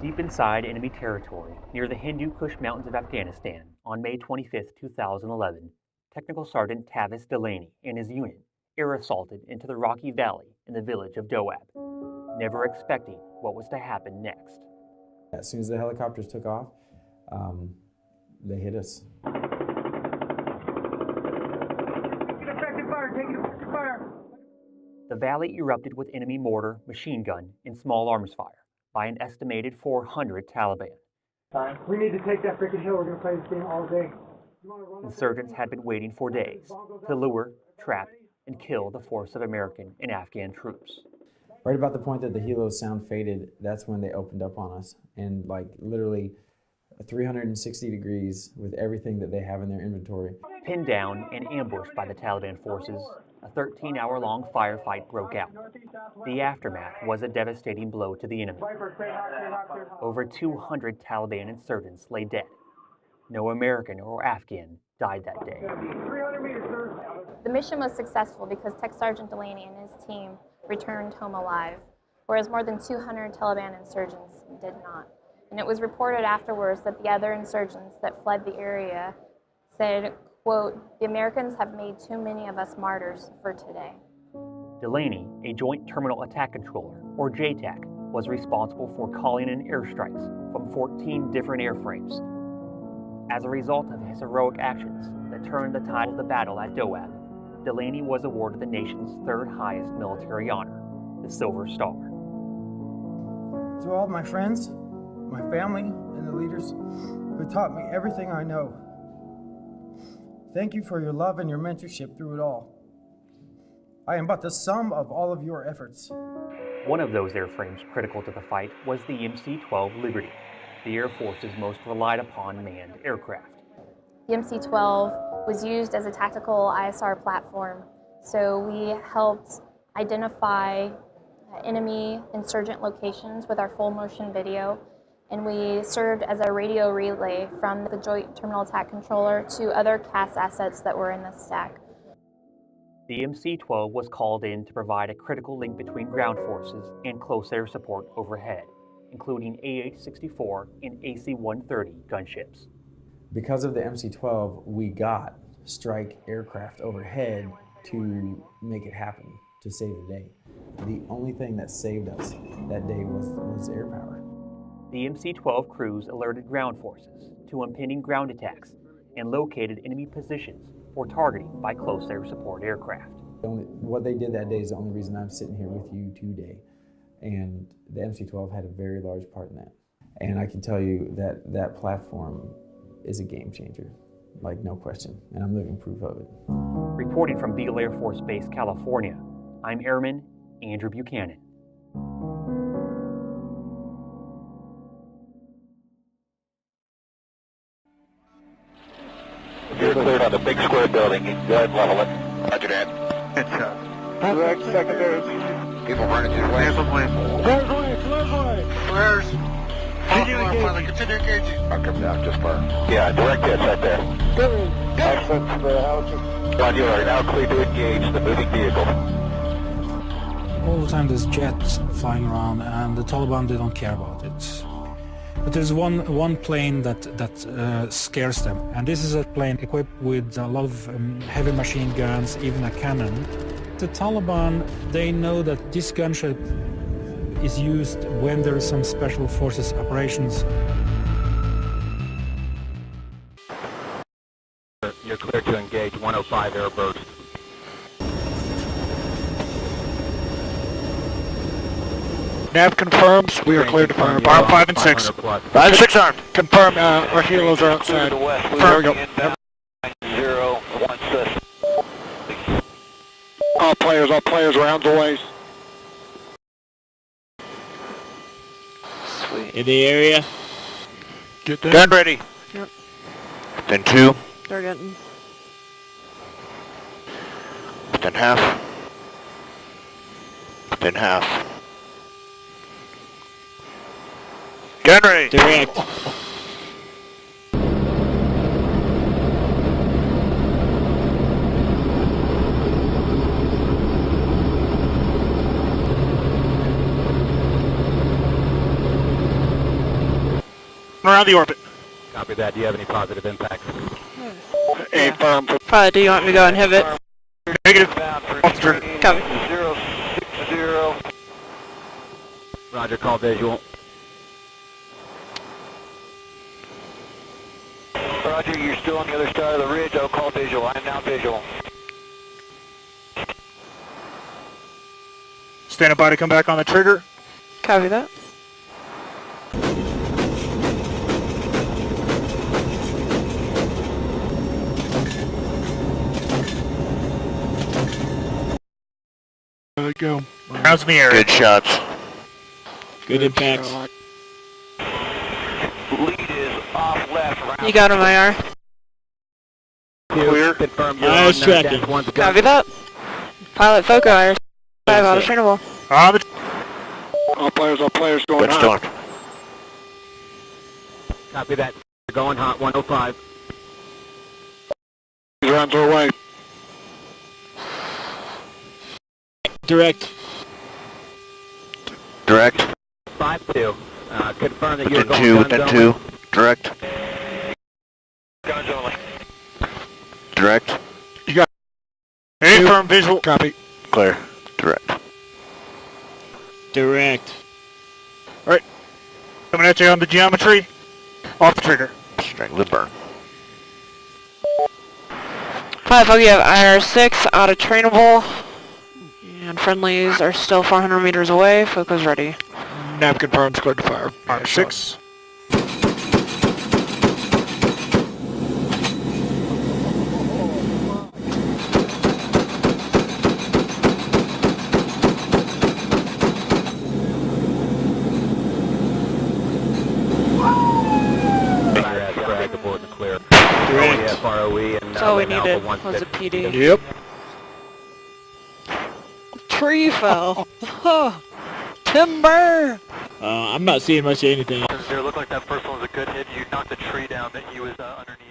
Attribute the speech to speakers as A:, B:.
A: Deep inside enemy territory, near the Hindu Kush Mountains of Afghanistan, on May 25, 2011, Technical Sergeant Tavis Delaney and his unit air assaulted into the rocky valley in the village of Doab, never expecting what was to happen next.
B: As soon as the helicopters took off, they hit us.
C: Take effective fire, take effective fire.
A: The valley erupted with enemy mortar, machine gun, and small arms fire by an estimated 400 Taliban.
C: We need to take that freaking hill. We're going to play this game all day.
A: Insurgents had been waiting for days to lure, trap, and kill the force of American and Afghan troops.
B: Right about the point that the helo sound faded, that's when they opened up on us. And like literally 360 degrees with everything that they have in their inventory.
A: Pinned down and ambushed by the Taliban forces, a 13-hour-long firefight broke out. The aftermath was a devastating blow to the enemy. Over 200 Taliban insurgents lay dead. No American or Afghan died that day.
D: The mission was successful because Tech Sergeant Delaney and his team returned home alive, whereas more than 200 Taliban insurgents did not. And it was reported afterwards that the other insurgents that fled the area said, quote, "The Americans have made too many of us martyrs for today."
A: Delaney, a Joint Terminal Attack Controller, or JTAC, was responsible for calling in airstrikes from 14 different airframes. As a result of his heroic actions that turned the tide of the battle at Doab, Delaney was awarded the nation's third highest military honor, the Silver Star.
E: To all of my friends, my family, and the leaders who taught me everything I know, thank you for your love and your mentorship through it all. I am but the sum of all of your efforts.
A: One of those airframes critical to the fight was the MC-12 Liberty, the Air Force's most relied upon manned aircraft.
D: The MC-12 was used as a tactical ISR platform, so we helped identify enemy insurgent locations with our full motion video, and we served as a radio relay from the Joint Terminal Attack Controller to other CAS assets that were in the stack.
A: The MC-12 was called in to provide a critical link between ground forces and close air support overhead, including AH-64 and AC-130 gunships.
B: Because of the MC-12, we got strike aircraft overhead to make it happen, to save the day. The only thing that saved us that day was air power.
A: The MC-12 crews alerted ground forces to impending ground attacks and located enemy positions for targeting by close air support aircraft.
B: What they did that day is the only reason I'm sitting here with you today. And the MC-12 had a very large part in that. And I can tell you that that platform is a game changer, like no question, and I'm living proof of it.
A: Reporting from Beale Air Force Base, California, I'm Airman Andrew Buchanan.
F: You're cleared on the big square building. Go ahead and level it. Roger that. Headshot.
C: Direct secondary.
F: People running through the way.
C: Clears away, clears away.
F: Clears. Continue engaging. I'll come down just far. Yeah, direct hits right there.
C: Access to the house.
F: Roger, you are now clear to engage the moving vehicle.
G: All the time there's jets flying around and the Taliban, they don't care about it. But there's one plane that scares them, and this is a plane equipped with a lot of heavy machine guns, even a cannon. The Taliban, they know that this gunship is used when there is some special forces operations.
F: You're clear to engage 105 airburst.
H: Nav confirms we are cleared to fire. Arm 5 and 6. 5 and 6 armed. Confirm our helos are outside. There we go. All players, rounds away.
I: Sweet. In the area.
H: Get there. Gun ready.
I: Yep.
H: Within 2.
I: They're getting.
H: Within half. Within half. Gun ready.
I: Direct.
H: Around the orbit.
F: Copy that. Do you have any positive impacts?
H: Affirm.
I: Probably do you want me to go inhibit?
H: Negative.
I: Copy.
F: 060. Roger, call visual. Roger, you're still on the other side of the ridge. I'll call visual. I am now visual.
H: Standing by to come back on the trigger.
I: Copy that.
H: There we go. Rounds in the area.
F: Good shots.
G: Good impacts.
F: Lead is off left. Round
I: You got him, IR.
F: clear. Confirm you're
G: Nice
F: on
G: tracking.
F: dash one's
I: Copy that. Pilot Foco, IR 5, auto trainable.
H: On the... All players going hot.
F: Copy that. Going hot, 105.
H: These rounds are away.
G: Direct.
F: Direct. 5-2. Confirm that you're going guns only.
J: Direct.
F: Guns only.
J: Direct.
H: Affirm visual. Copy.
J: Clear. Direct.
G: Direct.
H: Alright. Coming at you on the geometry. Off the trigger.
J: Strangle the burn.
I: Pilot Foco, you have IR 6, auto trainable. And friendlies are still 400 meters away. Foco's ready.
H: Nav confirms cleared to fire. R6.
G: Direct.
F: FROE and
I: That's all we
F: Alpha
I: needed
F: 1
I: was a PD.
H: Yep.
I: Tree fell. Timber!
G: I'm not seeing much of anything.
F: It looked like that first one was a good hit. You knocked the tree down that he was underneath.